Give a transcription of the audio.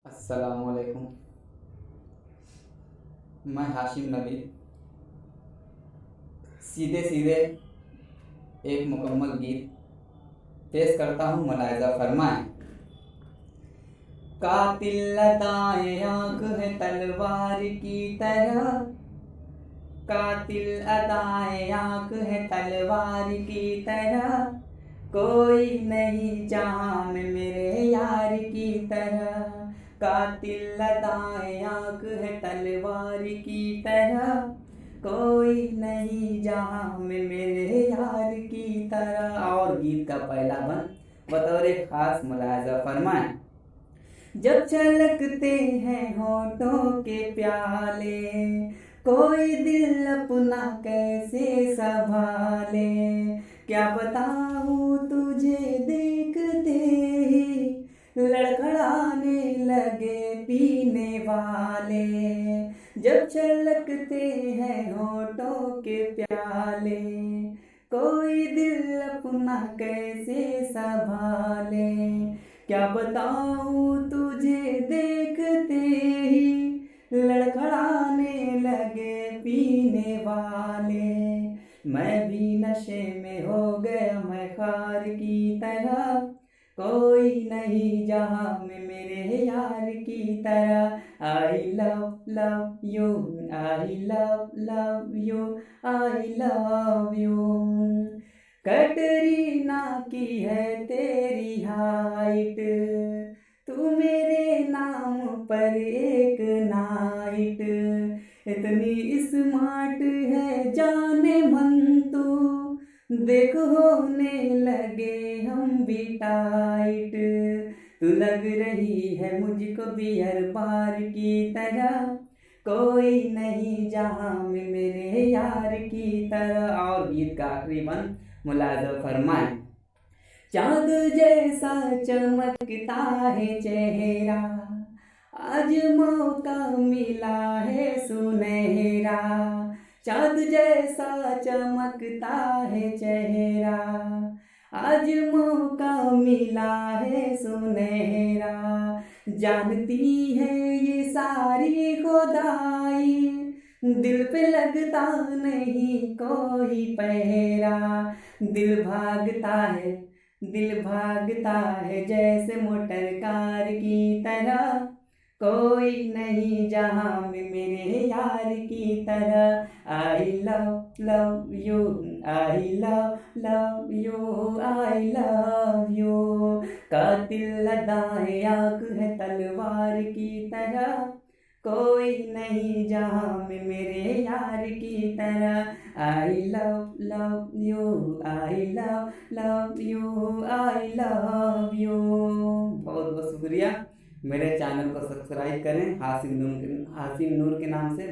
अस्सलामुअलैकुम। मैं हाशिम नबी सीधे सीधे एक मुकम्मल गीत पेश करता हूँ, मुलाहिज़ा फरमाएं। कातिल लताएं आँख है तलवार की तरह, कातिल अदाएं आँख है तलवार की तरह, कोई नहीं जहाँ में मेरे यार की तरह। कातिल अदाएं आँख है तलवार की तरह, कोई नहीं जहाँ में मेरे यार की तरह। और गीत का पहला बंद बतौर खास मुलाहिज़ा फरमाएं। जब छलकते हैं होठों के प्याले, कोई दिल अपना कैसे संभाले। क्या बताऊँ तुझे देखते ही लड़खड़ाने लगे पीने वाले। जब छलकते हैं होठों के प्याले, कोई दिल अपना कैसे संभाले। क्या बताऊँ तुझे देखते ही लड़खड़ाने लगे पीने वाले। मैं भी नशे में हो गया मैं खार की तरह, कोई नहीं जहाँ में मेरे यार की तरह। I love love you, I love love you, I love you. Katrina की है तेरी हाइट, तू मेरे नाम पर एक नाइट। इतनी स्मार्ट है जाने मन तू, देखो होने लगे हम भी टाइट। तू लग रही है मुझको बियर बार की तरह, कोई नहीं जहाँ में मेरे यार की तरह। और गीत का आखिरी बंद मुलाज़ा फरमाएं। चाँद जैसा चमकता है चेहरा, आज मौका मिला है सुनहरा। चाँद जैसा चमकता है चेहरा, आज मौका मिला है सुनहरा। जानती है ये सारी खुदाई, दिल पे लगता नहीं कोई पहरा। दिल भागता है, दिल भागता है जैसे मोटर कार की तरह, कोई नहीं जहाँ में मेरे यार की तरह। I love love you, I love love you, I love you. कातिल अदाएं आँख है तलवार की तरह, कोई नहीं जहाँ में मेरे यार की तरह। I love love you, I love love you, I love you. बहुत बहुत शुक्रिया। मेरे चैनल को सब्सक्राइब करें, हासिम नूर के नाम से।